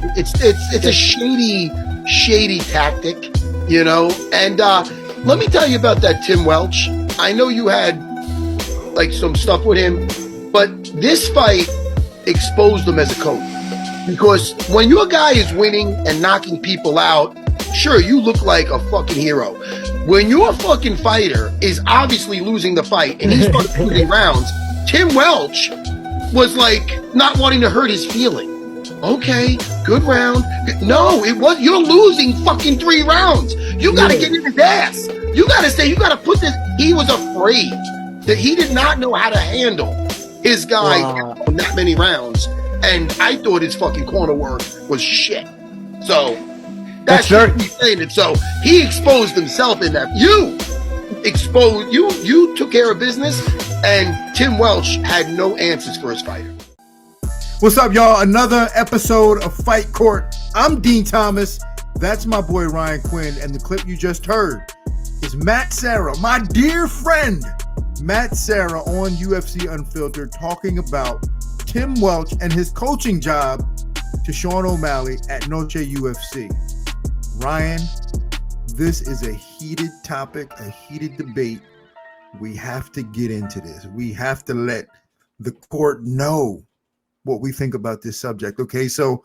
It's a shady tactic, you know. And let me tell you about that Tim Welch. I know you had like some stuff with him, but this fight exposed him as a coach. Because when your guy is winning and knocking people out, sure, you look like a fucking hero. When your fucking fighter is obviously losing the fight and he's fucking losing rounds, Tim Welch was like not wanting to hurt his feeling. Okay, good round. No, you're losing fucking 3 rounds. You got to get in his ass. You got to put this. He was afraid that he did not know how to handle his guy on that many rounds. And I thought his fucking corner work was shit. So that's what he's saying it. So he exposed himself in that. You took care of business, and Tim Welch had no answers for his fighter. What's up, y'all? Another episode of Fight Court. I'm Dean Thomas. That's my boy Ryan Quinn. And the clip you just heard is Matt Serra, my dear friend, Matt Serra on UFC Unfiltered, talking about Tim Welch and his coaching job to Sean Omalley at Noche UFC. Ryan, this is a heated topic, a heated debate. We have to get into this. We have to let the court know what we think about this subject. Okay, so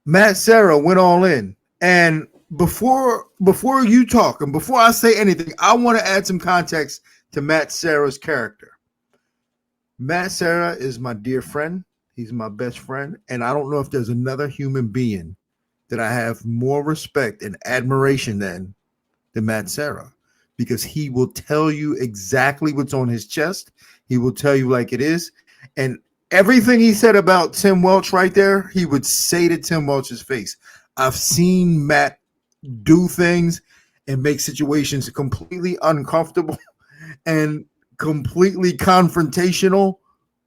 Matt Serra went all in. And before you talk and before I say anything, I want to add some context to Matt Serra's character. Matt Serra is my dear friend. He's my best friend. And I don't know if there's another human being that I have more respect and admiration than Matt Serra, because he will tell you exactly what's on his chest. He will tell you like it is. And everything he said about Tim Welch right there, he would say to Tim Welch's face. I've seen Matt do things and make situations completely uncomfortable and completely confrontational,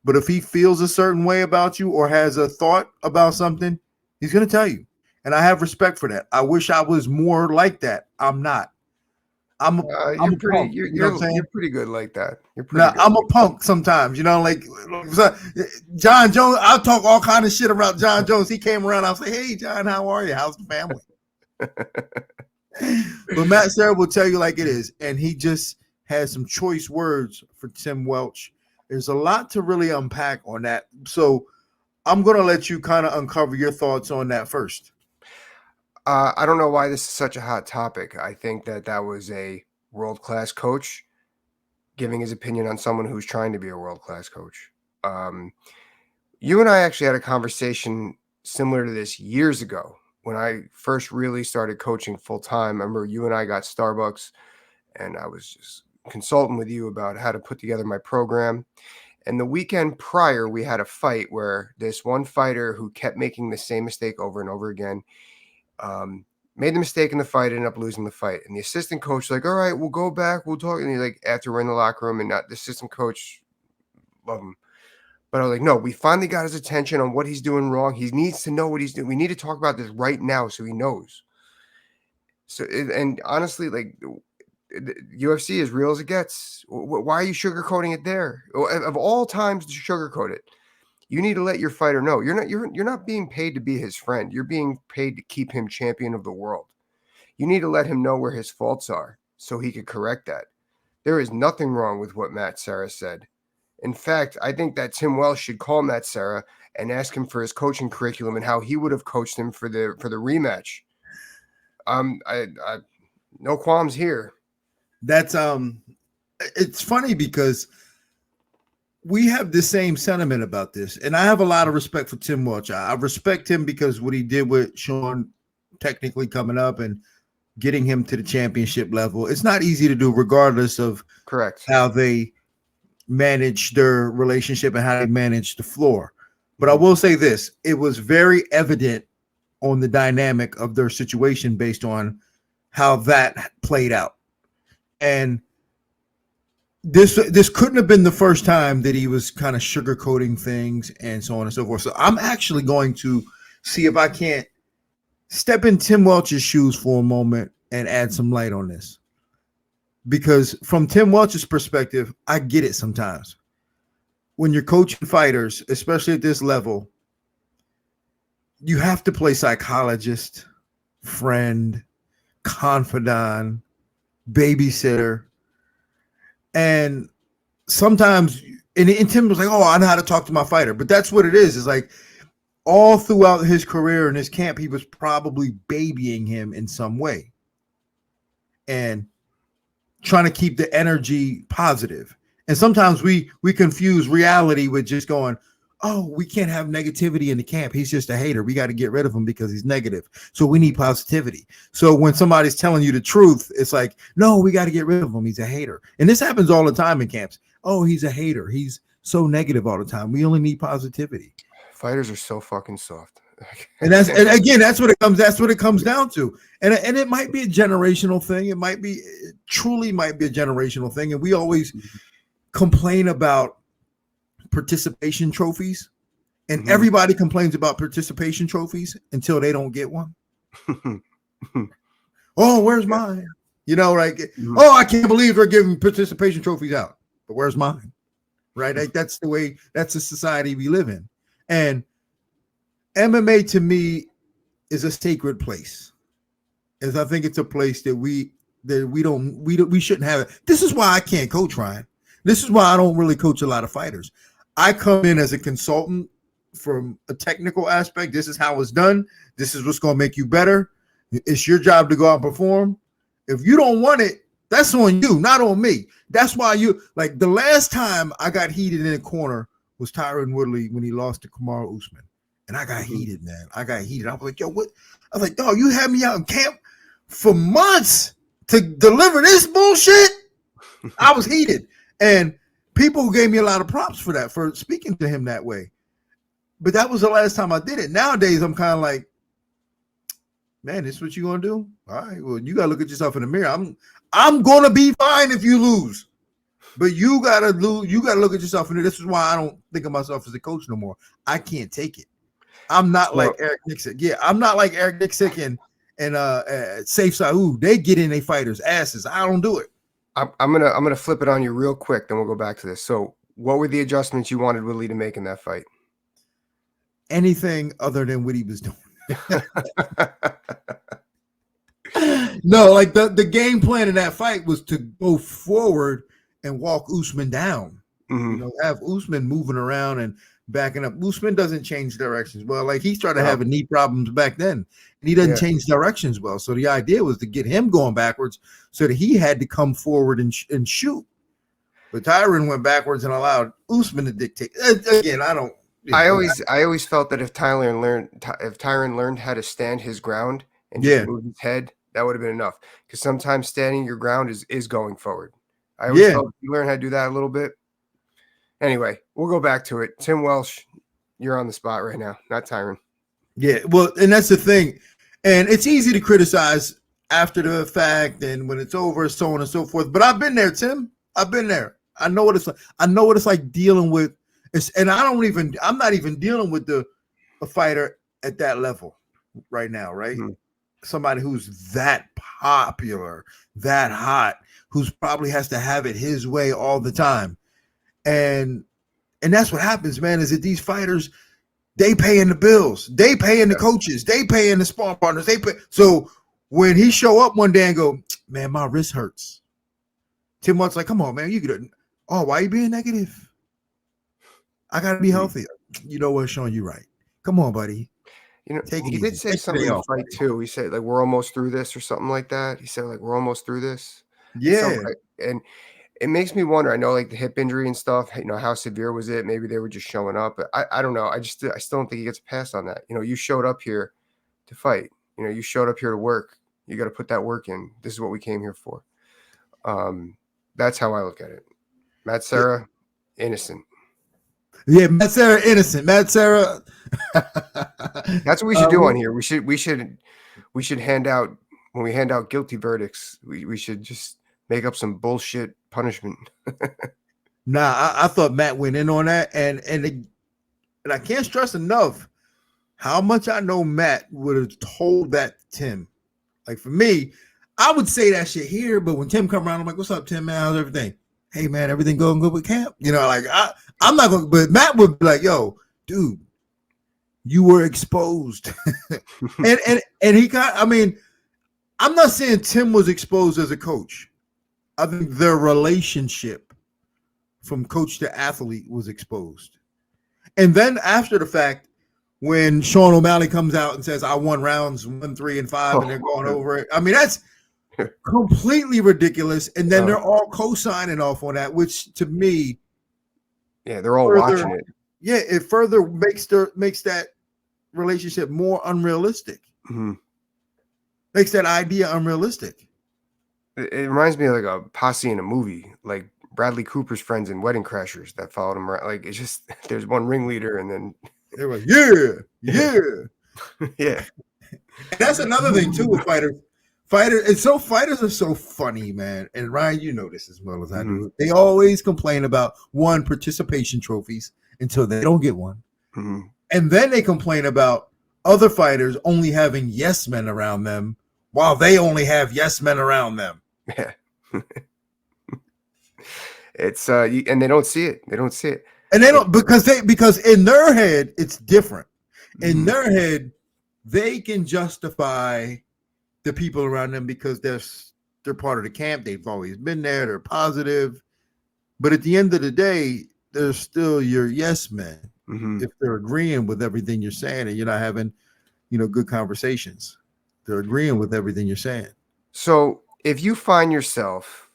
but if he feels a certain way about you or has a thought about something, he's going to tell you. And I have respect for that. I wish I was more like that. I'm not. I'm pretty good like that. You're pretty good. I'm a punk sometimes, you know, like John Jones. I'll talk all kind of shit about John Jones. He came around. I'll say, hey, John, how are you? How's the family? But Matt Serra will tell you like it is. And he just has some choice words for Tim Welch. There's a lot to really unpack on that. So I'm going to let you kind of uncover your thoughts on that first. I don't know why this is such a hot topic. I think that was a world-class coach giving his opinion on someone who's trying to be a world-class coach. You and I actually had a conversation similar to this years ago when I first really started coaching full-time. I remember you and I got Starbucks, and I was just consulting with you about how to put together my program. And the weekend prior, we had a fight where this one fighter who kept making the same mistake over and over again, made the mistake in the fight, ended up losing the fight. And the assistant coach was like, all right, we'll go back, we'll talk. And he's like, after we're in the locker room, and not the assistant coach, love him. But I was like, no, we finally got his attention on what he's doing wrong. He needs to know what he's doing. We need to talk about this right now so he knows. So, and honestly, like, UFC is real as it gets. Why are you sugarcoating it there? Of all times to sugarcoat it, you need to let your fighter know you're not being paid to be his friend. You're being paid to keep him champion of the world. You need to let him know where his faults are so he could correct that. There is nothing wrong with what Matt Serra said. In fact, I think that Tim Welch should call Matt Serra and ask him for his coaching curriculum and how he would have coached him for the rematch. No qualms here. That's it's funny because we have the same sentiment about this, and I have a lot of respect for Tim Welch. I respect him because what he did with Sean, technically coming up and getting him to the championship level, it's not easy to do, regardless of how they manage their relationship and how they manage the floor. But I will say this: it was very evident on the dynamic of their situation based on how that played out. And this couldn't have been the first time that he was kind of sugarcoating things and so on and so forth. So I'm actually going to see if I can't step in Tim Welch's shoes for a moment and add some light on this. Because from Tim Welch's perspective, I get it sometimes. When you're coaching fighters, especially at this level, you have to play psychologist, friend, confidant, babysitter. And sometimes, and Tim was like, oh, I know how to talk to my fighter. But that's what it is. It's like all throughout his career in his camp, he was probably babying him in some way and trying to keep the energy positive. And sometimes we confuse reality with just going, oh, we can't have negativity in the camp. He's just a hater. We got to get rid of him because he's negative. So we need positivity. So when somebody's telling you the truth, it's like, no, we got to get rid of him. He's a hater. And this happens all the time in camps. Oh, he's a hater. He's so negative all the time. We only need positivity. Fighters are so fucking soft. And that's what it comes down to. And it might be a generational thing. It truly might be a generational thing. And we always complain about participation trophies, and everybody complains about participation trophies until they don't get one. Oh, where's mine? You know, like, oh, I can't believe they're giving participation trophies out, but where's mine? Right? Like, that's the society we live in. And MMA to me is a sacred place. As I think it's a place that we shouldn't have it. This is why I can't coach, Ryan. This is why I don't really coach a lot of fighters. I come in as a consultant from a technical aspect. This is how it's done. This is what's going to make you better. It's your job to go out and perform. If you don't want it, that's on you, not on me. That's why the last time I got heated in a corner was Tyron Woodley when he lost to Kamaru Usman. And I got heated, man. I got heated. I was like, yo, what? I was like, dog, you had me out in camp for months to deliver this bullshit? I was heated. And people gave me a lot of props for that, for speaking to him that way. But that was the last time I did it. Nowadays, I'm kind of like, man, this is what you gonna do? All right, well, you gotta look at yourself in the mirror. I'm gonna be fine if you lose. But you gotta look at yourself. And this is why I don't think of myself as a coach no more. I can't take it. I'm not like Eric Nixon. Yeah, I'm not like Eric Nixon and Safe Saud. They get in their fighters' asses. I don't do it. I'm gonna flip it on you real quick, then we'll go back to this. So, what were the adjustments you wanted Woodley to make in that fight? Anything other than what he was doing. No, like the game plan in that fight was to go forward and walk Usman down. You know, have Usman moving around and backing up. Usman doesn't change directions well. Like, he started having knee problems back then, and he doesn't change directions well. So the idea was to get him going backwards so that he had to come forward and shoot. But Tyron went backwards and allowed Usman to dictate. Again, I don't. I always felt that if Tyron learned how to stand his ground and just move his head, that would have been enough. Because sometimes standing your ground is going forward. I always felt if you learn how to do that a little bit. Anyway, we'll go back to it. Tim Welch, you're on the spot right now, not Tyron. Yeah, well, and that's the thing. And it's easy to criticize after the fact and when it's over, so on and so forth. But I've been there, Tim. I've been there. I know what it's like. I know what it's like dealing with. And I'm not even dealing with a fighter at that level right now, right? Somebody who's that popular, that hot, who's probably has to have it his way all the time. And that's what happens, man, is that these fighters, they paying the bills, they paying the coaches, they paying the sparring partners, so when he show up one day and go, man, my wrist hurts. Tim Welch like, come on, man, you could. Oh, why are you being negative? I gotta be healthier. You know what, Sean, you're right. Come on, buddy. You know, he did say something in the fight too. He said, like, we're almost through this or something like that. He said, like, we're almost through this. Yeah. And it makes me wonder. I know, like, the hip injury and stuff, you know, how severe was it? Maybe they were just showing up. But I don't know. I still don't think he gets a pass on that. You know, you showed up here to fight. You know, you showed up here to work. You got to put that work in. This is what we came here for. That's how I look at it. Matt Serra, innocent. Yeah, Matt Serra, innocent. Matt Serra. That's what we should do on here. We should hand out, when we hand out guilty verdicts, we should just make up some bullshit punishment. Nah, I thought Matt went in on that, and I can't stress enough how much I know Matt would have told that to Tim. Like, for me, I would say that shit here, but when Tim come around, I'm like, "What's up, Tim? Man, how's everything? Hey, man, everything going good with camp?" You know, like I'm not going. But Matt would be like, "Yo, dude, you were exposed. and he got, I mean, I'm not saying Tim was exposed as a coach. I think their relationship from coach to athlete was exposed. And then after the fact, when Sean Omalley comes out and says, I won rounds 1, 3, and 5, and they're going over it. I mean, that's completely ridiculous. And then they're all co-signing off on that, which to me, yeah, they're all watching it. Yeah, it further makes that relationship more unrealistic. Mm-hmm. Makes that idea unrealistic. It reminds me of like a posse in a movie, like Bradley Cooper's friends in Wedding Crashers that followed him around. Like, it's just, there's one ringleader and then they were like, yeah. Yeah. And that's another thing too with fighters. Fighters are so funny, man. And Ryan, you know this as well as I do. They always complain about participation trophies until they don't get one. Mm-hmm. And then they complain about other fighters only having yes men around them while they only have yes men around them. Yeah. It's and they don't see it. They don't see it. And they don't because in their head it's different. In their head, they can justify the people around them because they're part of the camp. They've always been there. They're positive. But at the end of the day, they're still your yes men. Mm-hmm. If they're agreeing with everything you're saying and you're not having, good conversations, they're agreeing with everything you're saying. So if you find yourself,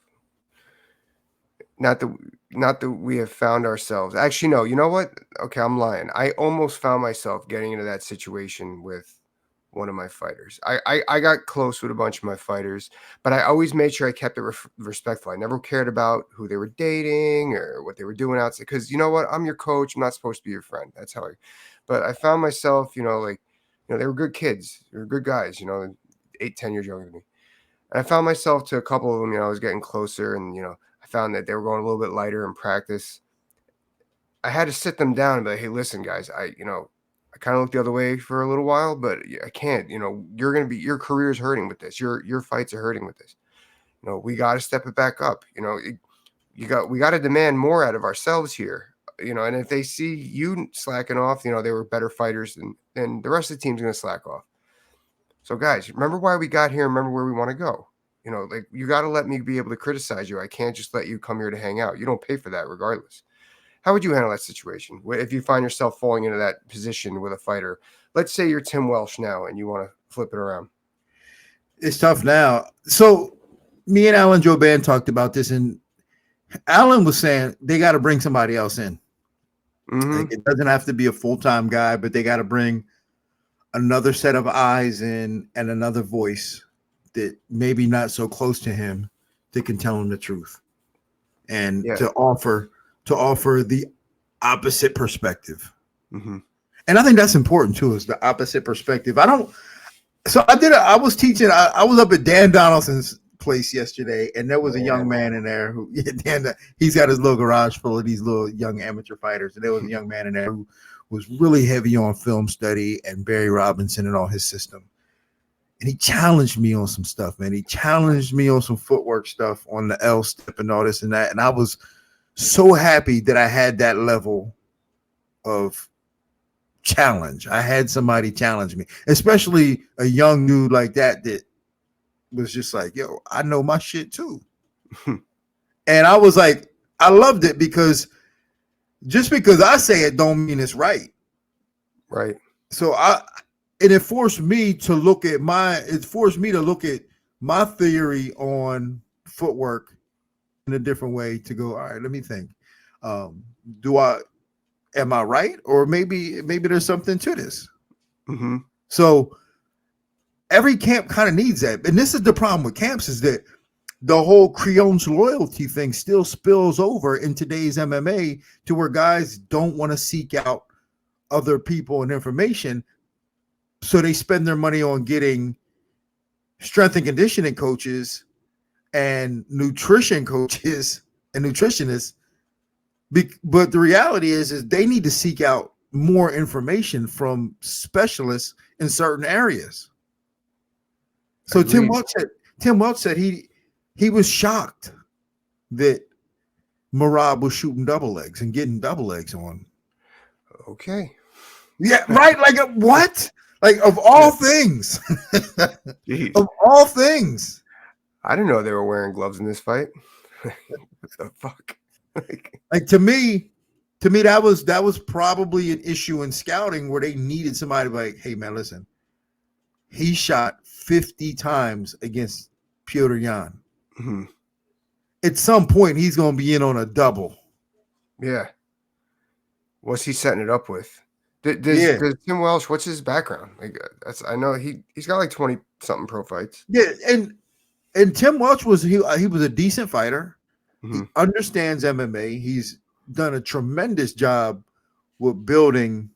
not that we have found ourselves. Actually, no, you know what? Okay, I'm lying. I almost found myself getting into that situation with one of my fighters. I got close with a bunch of my fighters, but I always made sure I kept it respectful. I never cared about who they were dating or what they were doing outside. Because you know what? I'm your coach. I'm not supposed to be your friend. That's how but I found myself, they were good kids. They were good guys, 8, 10 years younger than me. And I found myself to a couple of them, I was getting closer and, I found that they were going a little bit lighter in practice. I had to sit them down and be like, hey, listen, guys, I kind of looked the other way for a little while, but I can't, your career is hurting with this. Your fights are hurting with this. We got to step it back up. We got to demand more out of ourselves here, and if they see you slacking off, they were better fighters then the rest of the team's going to slack off. So guys, remember why we got here. Remember where we want to go. You got to let me be able to criticize you. I can't just let you come here to hang out. You don't pay for that regardless. How would you handle that situation if you find yourself falling into that position with a fighter? Let's say you're Tim Welch now and you want to flip it around. It's tough now. So me and Alan Joban talked about this, and Alan was saying they got to bring somebody else in. Mm-hmm. Like, it doesn't have to be a full-time guy, but they got to bring another set of eyes in and another voice that maybe not so close to him that can tell him the truth and to offer the opposite perspective. Mm-hmm. And I think that's important too, is the opposite perspective. I was teaching, I was up at Dan Donaldson's place yesterday, and there was a young man in there who, he's got his little garage full of these little young amateur fighters. And there was a young man in there who was really heavy on film study and Barry Robinson and all his system. And he challenged me on some stuff, man. He challenged me on some footwork stuff, on the L step and all this and that. And I was so happy that I had that level of challenge. I had somebody challenge me, especially a young dude like that was just like, yo, I know my shit too. And I was like, I loved it because just because I say it don't mean it's right. Right. So it forced me to look at my theory on footwork in a different way, to go, all right, let me think. Am I right? Or maybe there's something to this. Mm-hmm. So every camp kind of needs that. And this is the problem with camps, is that the whole Creon's loyalty thing still spills over in today's MMA to where guys don't want to seek out other people and information. So they spend their money on getting strength and conditioning coaches and nutrition coaches and nutritionists. But the reality is they need to seek out more information from specialists in certain areas. So Tim Welch said he was shocked that Merab was shooting double legs and getting double legs on. Okay. Yeah, right. Like what? Like of all things, Jeez. of all things. I didn't know they were wearing gloves in this fight. What the fuck? Like, Like to me, that was probably an issue in scouting where they needed somebody like, hey man, listen, he shot 50 times against Piotr Jan. mhm. At some point, he's going to be in on a double. Yeah. What's he setting it up with? Yeah, Does Tim Welch? What's his background? Like I know he's got like 20 something pro fights. yeah, and Tim Welch he was a decent fighter. He Hmm. understands MMA. He's done a tremendous job with building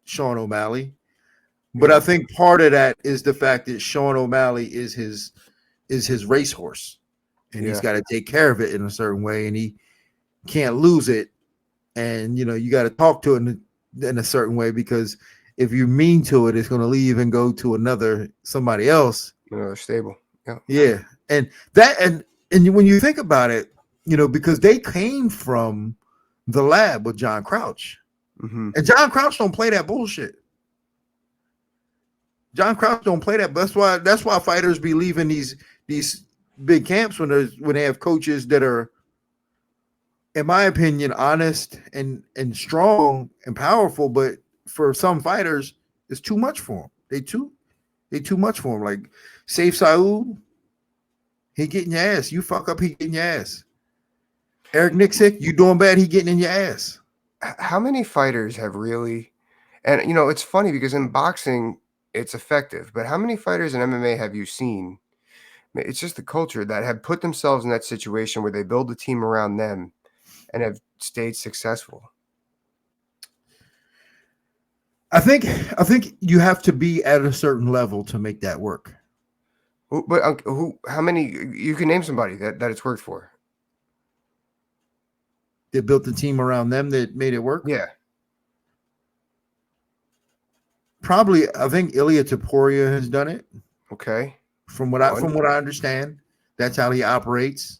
Sean O'Malley. But I Yeah. think part of that is the fact that Sean O'Malley is his racehorse, and he's Yeah. got to take care of it in a certain way, and he can't lose it. And you got to talk to it in a certain way, because if you're mean to it, it's going to leave and go to somebody else. Another stable. Yeah. Yeah, and that and when you think about it, because they came from the lab with John Crouch, Hmm. and John Crouch don't play that bullshit. John Crouch don't play that. That's why fighters be leaving these big camps when they have coaches that are, in my opinion, honest and strong and powerful. But for some fighters, it's too much for them. They too much for them. Like Saif Saud, he getting your ass. You fuck up, he getting your ass. Eric Nixick, you doing bad, he getting in your ass. How many fighters have really? And it's funny because in boxing it's effective, but how many fighters in MMA have you seen? It's just the culture that have put themselves in that situation where they build a team around them and have stayed successful. I think you have to be at a certain level to make that work. But how many? You can name somebody that it's worked for. They built the team around them that made it work. Yeah. Probably, I think Ilya Taporia has done it. Okay. From what I understand, that's how he operates.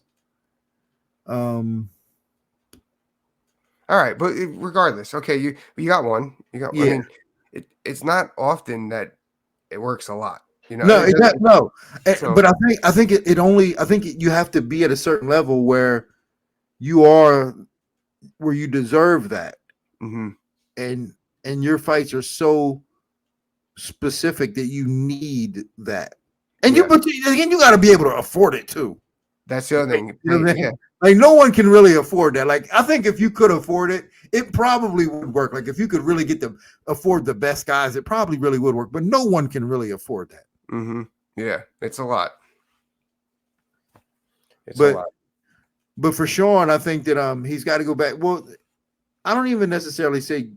All right, but regardless, okay, you got one. You got. Yeah. I mean, it's not often that it works a lot. No, It doesn't. no. So, But I think you have to be at a certain level where you deserve that, mhm. and your fights are so specific that you need that, and Yeah. but again, you got to be able to afford it too. That's the other thing. You know what I mean? Yeah. Like no one can really afford that. Like I think if you could afford it, it probably would work. Like if you could really afford the best guys, it probably really would work. But no one can really afford that. Mm-hmm. Yeah, it's a lot. It's a lot. But for Sean, I think that he's got to go back. Well, I don't even necessarily think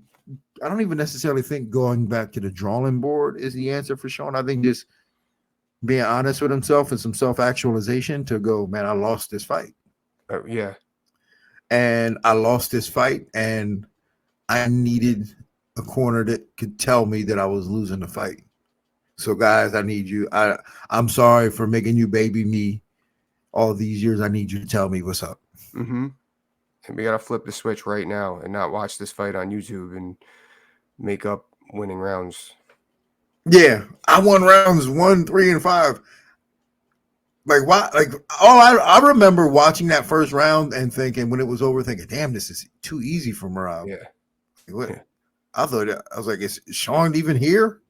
going back to the drawing board is the answer for Sean. I think just being honest with himself and some self-actualization to go, man, I lost this fight. Yeah. And I lost this fight, and I needed a corner that could tell me that I was losing the fight. So, guys, I need you. I'm sorry for making you baby me all these years. I need you to tell me what's up. Mm-hmm. And we got to flip the switch right now and not watch this fight on YouTube and make up winning rounds. Yeah, I won rounds 1, 3, and 5. Like why? Like I remember watching that first round and thinking when it was over, thinking, "Damn, this is too easy for Merab." Yeah. Like, what? Yeah. I was like, "Is Sean even here?"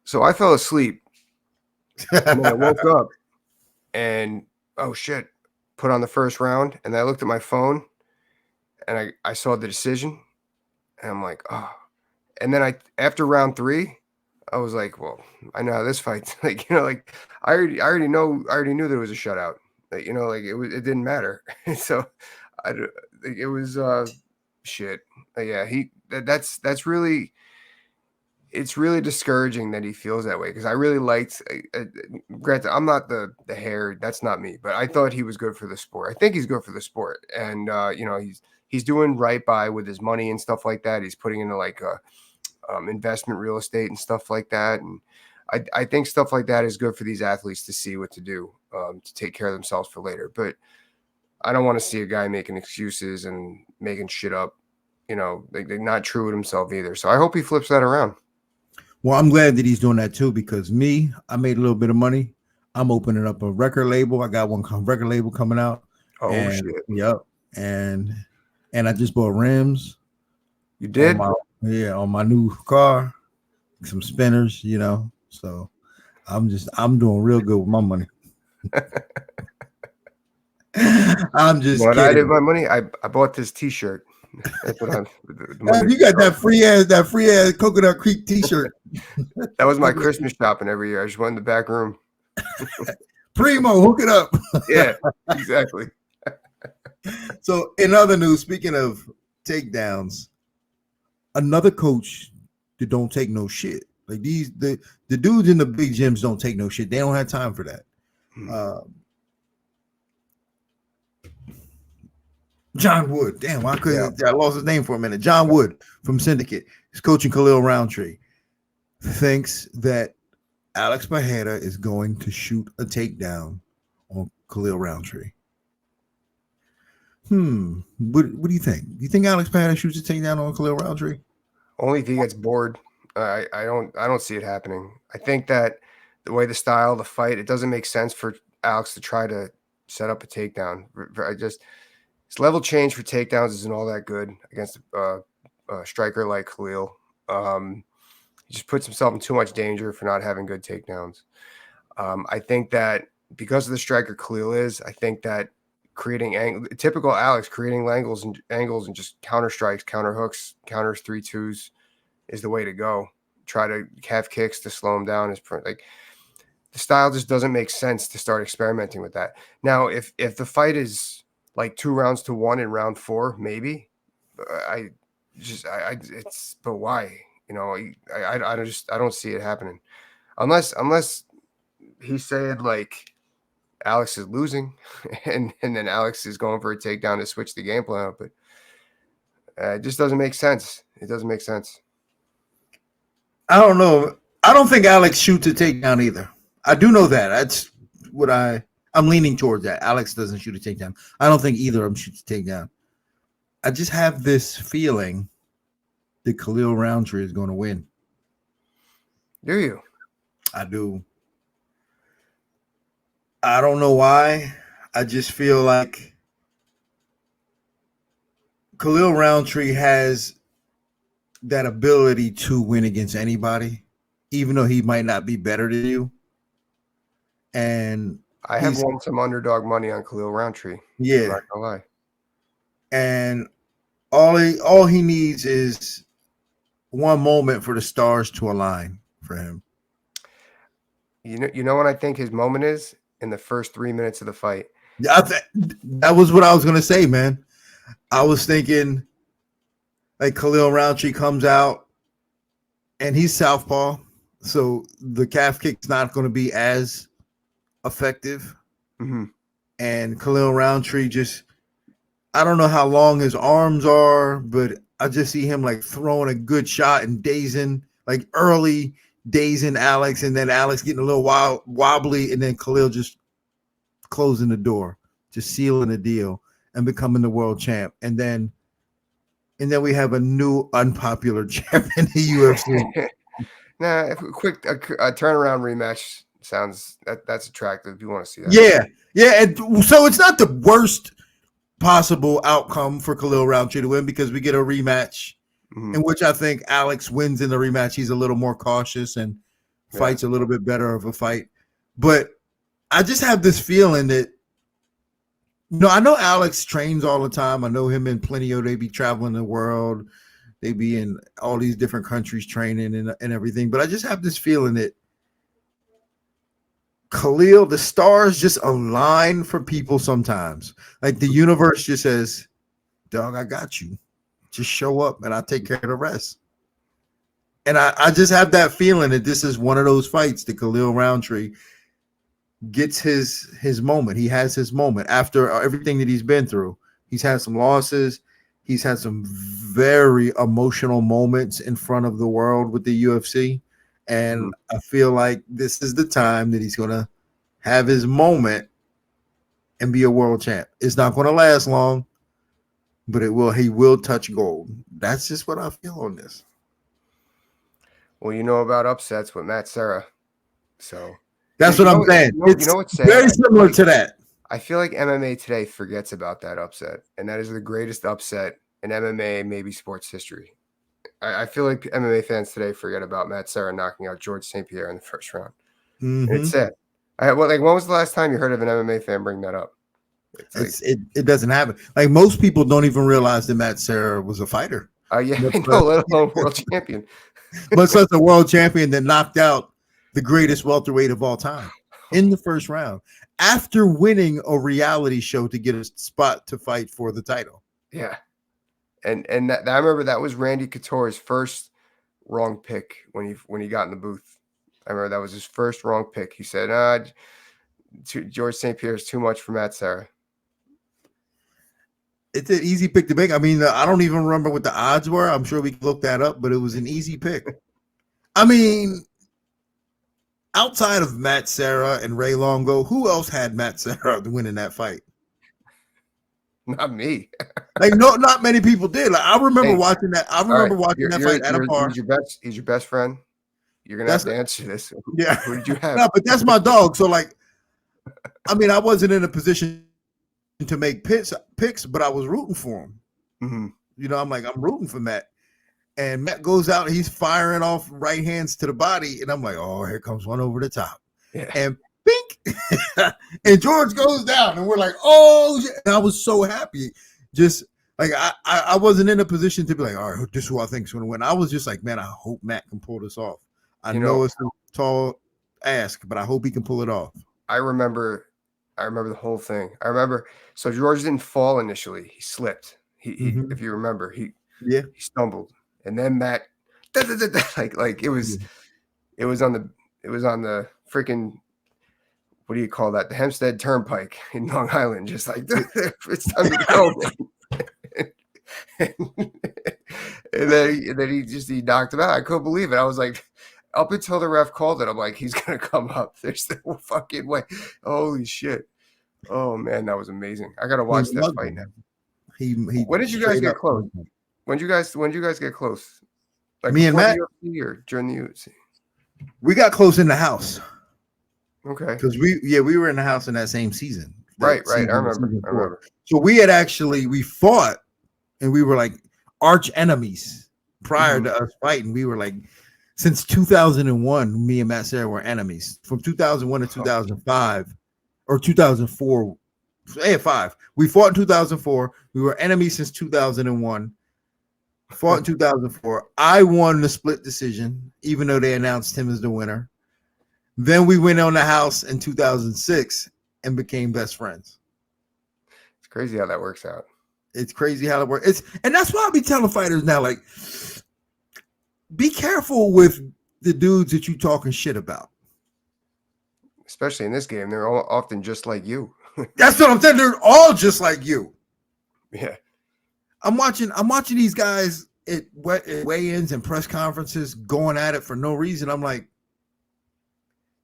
So I fell asleep. And then I woke up and oh shit, put on the first round, and I looked at my phone and I saw the decision, and I'm like, oh. And then after round 3, I was like, well, I know how this fight's like, like I already knew there was a shutout. Like, it didn't matter. So it was shit. Yeah, that's really, it's really discouraging that he feels that way, because I really liked, granted, I'm not the hair, that's not me, but I thought he was good for the sport. I think he's good for the sport. And, he's doing right by with his money and stuff like that. He's putting into like investment real estate and stuff like that. And I think stuff like that is good for these athletes to see what to do to take care of themselves for later. But I don't want to see a guy making excuses and making shit up, they're not true with himself either. So I hope he flips that around. Well, I'm glad that he's doing that too, because I made a little bit of money. I'm opening up a record label. I got one record label coming out. Oh shit! Yep. And I just bought rims. You did? On my new car, some spinners, So I'm doing real good with my money. I'm just What kidding. I did with my money, I bought this T-shirt. That's what you got that free ass Coconut Creek T-shirt. That was my Christmas shopping every year. I just went in the back room. Primo, hook it up. Yeah, exactly. So in other news, speaking of takedowns, another coach that don't take no shit. Like the dudes in the big gyms don't take no shit. They don't have time for that. John Wood. Damn, I lost his name for a minute. John Wood from Syndicate. He's coaching Khalil Roundtree. Thinks that Alex Pereira is going to shoot a takedown on Khalil Roundtree. What do you think? Do you think Alex Pereira shoots a takedown on Khalil Roundtree? Only if he gets bored. I don't see it happening. I think that the way the style of the fight, it doesn't make sense for Alex to try to set up a takedown. His level change for takedowns isn't all that good against a striker like Khalil. He just puts himself in too much danger for not having good takedowns. I think that because of the striker Khalil is, I think that typical Alex creating angles and just counter strikes, counter hooks, counters 3-2s is the way to go. Try to have kicks to slow him down. Like the style just doesn't make sense to start experimenting with that. Now, if the fight is like 2-1 in round 4, maybe. But why? I don't see it happening unless he's saying like Alex is losing and then Alex is going for a takedown to switch the game plan up. But it just doesn't make sense. It doesn't make sense. I don't know. I don't think Alex shoots a takedown either. I do know that. That's what I'm leaning towards that. Alex doesn't shoot a takedown. I don't think either of them shoots a takedown. I just have this feeling that Khalil Roundtree is going to win. Do you? I do. I don't know why. I just feel like Khalil Roundtree has that ability to win against anybody, even though he might not be better than you. And I have won some underdog money on Khalil Roundtree. Yeah. I'm not gonna lie. And all he needs is one moment for the stars to align for him. You know what I think his moment is? In the first 3 minutes of the fight. Yeah, that was what I was gonna say, man. I was thinking like Khalil Roundtree comes out and he's southpaw, so the calf kick's not going to be as effective. Mm-hmm. And Khalil Roundtree I don't know how long his arms are, but I just see him like throwing a good shot and dazing Alex, and then Alex getting a little wobbly, and then Khalil just closing the door, just sealing the deal and becoming the world champ. And then we have a new unpopular champ in the UFC. Nah, a turnaround rematch sounds that's attractive. If you want to see that. Yeah. And so it's not the worst possible outcome for Khalil Roundtree to win, because we get a rematch in which I think Alex wins in the rematch. He's a little more cautious and fights a little bit better of a fight. But I just have this feeling that, I know Alex trains all the time. I know him and Plenio, they be traveling the world. They be in all these different countries training and everything. But I just have this feeling that Khalil, the stars just align for people sometimes. Like the universe just says, dog, I got you. Just show up and I'll take care of the rest. And I just have that feeling that this is one of those fights that Khalil Roundtree gets his moment. He has his moment after everything that he's been through. He's had some losses. He's had some very emotional moments in front of the world with the UFC. And I feel like this is the time that he's going to have his moment and be a world champ. It's not going to last long, but he will touch gold. That's just what I feel on this. Well, you know about upsets with Matt Serra, so that's what I'm saying. You know what's sad? Very similar to that. I feel like MMA today forgets about that upset, and that is the greatest upset in MMA, maybe sports history. I feel like MMA fans today forget about Matt Serra knocking out George St. Pierre in the first round. Mm-hmm. It's sad. When was the last time you heard of an MMA fan bring that up? It doesn't happen. Like most people don't even realize that Matt Serra was a fighter. Yeah, I know, let alone world champion. But such a world champion that knocked out the greatest welterweight of all time in the first round after winning a reality show to get a spot to fight for the title. Yeah. And that, I remember that was Randy Couture's first wrong pick when he got in the booth. I remember that was his first wrong pick. He said, George St. Pierre is too much for Matt Serra. It's an easy pick to make. I mean, I don't even remember what the odds were. I'm sure we can look that up, but it was an easy pick. I mean, outside of Matt Serra and Ray Longo, who else had Matt Serra winning that fight? Not me. Like, no, not many people did. Like, I remember watching that. I remember watching that fight at a bar. He's your best friend. You're gonna have to answer this. Yeah. Who did you have? No, but that's my dog. So, like, I mean, I wasn't in a position to make picks, but I was rooting for him. Mm-hmm. You know, I'm rooting for Matt. And Matt goes out, he's firing off right hands to the body, and I'm like, oh, here comes one over the top. Yeah. And bink, and George goes down, and we're like, oh, and I was so happy. Just like I wasn't in a position to be like, all right, this is who I think is going to win. I was just like, man, I hope Matt can pull this off. I know it's a tall ask, but I hope he can pull it off. I remember the whole thing. So George didn't fall initially; he slipped. He if you remember, he stumbled. And then Matt, like it was on the freaking, what do you call that? The Hempstead Turnpike in Long Island. Just like it's time to go. and then he knocked him out. I couldn't believe it. I was like, up until the ref called it, I'm like, he's gonna come up. There's no fucking way. Holy shit! Oh man, that was amazing. I gotta watch that fight now. When did you guys get close? When did you guys get close? Like me and Matt, or during the UFC? We got close in the house. Okay. Because we were in the house in that same season. Right. I remember. So we fought, and we were like arch enemies prior to us fighting. We were like, since 2001, me and Matt Serra were enemies. From 2001 to 2005 or 2004. 5. We fought in 2004. We were enemies since 2001. Fought in 2004. I won the split decision, even though they announced him as the winner. Then we went on the house in 2006 and became best friends. It's crazy how that works out. It's crazy how it works. And that's why I be telling fighters now, like, be careful with the dudes that you talking shit about. Especially in this game, they're all often just like you. That's what I'm saying. They're all just like you. Yeah. I'm watching these guys at weigh-ins and press conferences going at it for no reason. I'm like,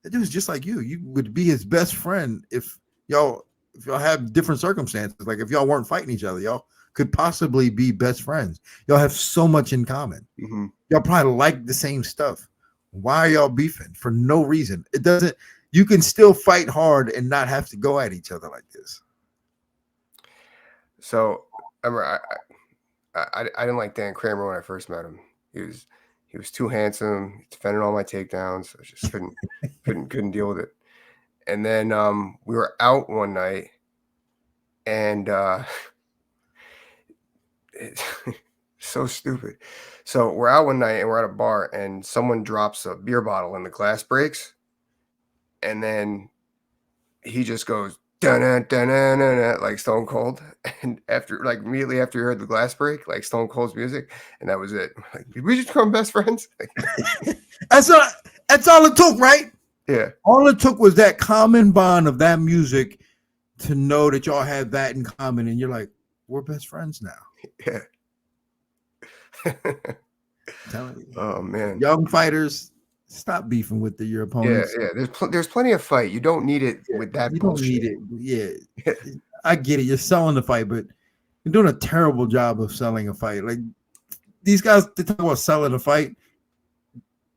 that dude's just like you. You would be his best friend if y'all have different circumstances. Like if y'all weren't fighting each other, y'all could possibly be best friends. Y'all have so much in common. Mm-hmm. Y'all probably like the same stuff. Why are y'all beefing for no reason? It doesn't. You can still fight hard and not have to go at each other like this. So I didn't like Dan Kramer when I first met him. He was too handsome. He defended all my takedowns. I just couldn't deal with it. And then we were out one night, and it's so stupid. So we're out one night and we're at a bar, and someone drops a beer bottle and the glass breaks, and then he just goes dun-dun-dun-dun-dun, like Stone Cold, and immediately after he heard the glass break, like Stone Cold's music, and that was it. Like, did we just become best friends? That's all it took, right? Yeah. All it took was that common bond of that music to know that y'all had that in common, and you're like, we're best friends now. Yeah. Telling you. Oh man, young fighters, stop beefing with your opponents. Yeah. There's plenty of fight. You don't need it with that. You bullshit. don't need it. Yeah, I get it. You're selling the fight, but They're doing a terrible job of selling a fight. Like these guys, they talk about selling a fight.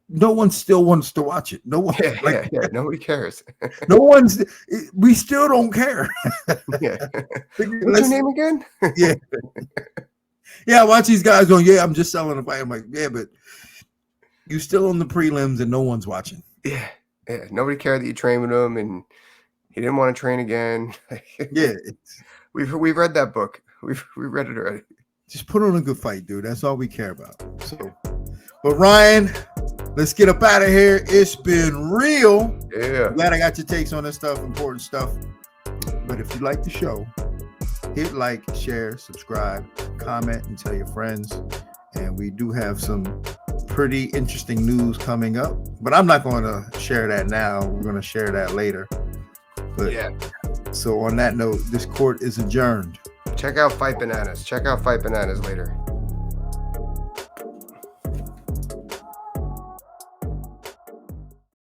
No one still wants to watch it. No one, Yeah. Nobody cares. no one's. We still don't care. Yeah. What's your name again? Yeah. Yeah, I watch these guys going, yeah, I'm just selling a fight. I'm like, yeah, but you still on the prelims and no one's watching. Yeah. Nobody cared that you trained with him and he didn't want to train again. Yeah. We've read that book. We've read it already. Just put on a good fight, dude. That's all we care about. So, but Ryan, let's get up out of here. It's been real. Yeah. Glad I got your takes on this stuff, important stuff. But if you like the show, hit like, share, subscribe, comment, and tell your friends. And we do have some pretty interesting news coming up. But I'm not going to share that now. We're going to share that later. But Yeah. So on that note, this court is adjourned. Check out Fight Bananas. Check out Fight Bananas later.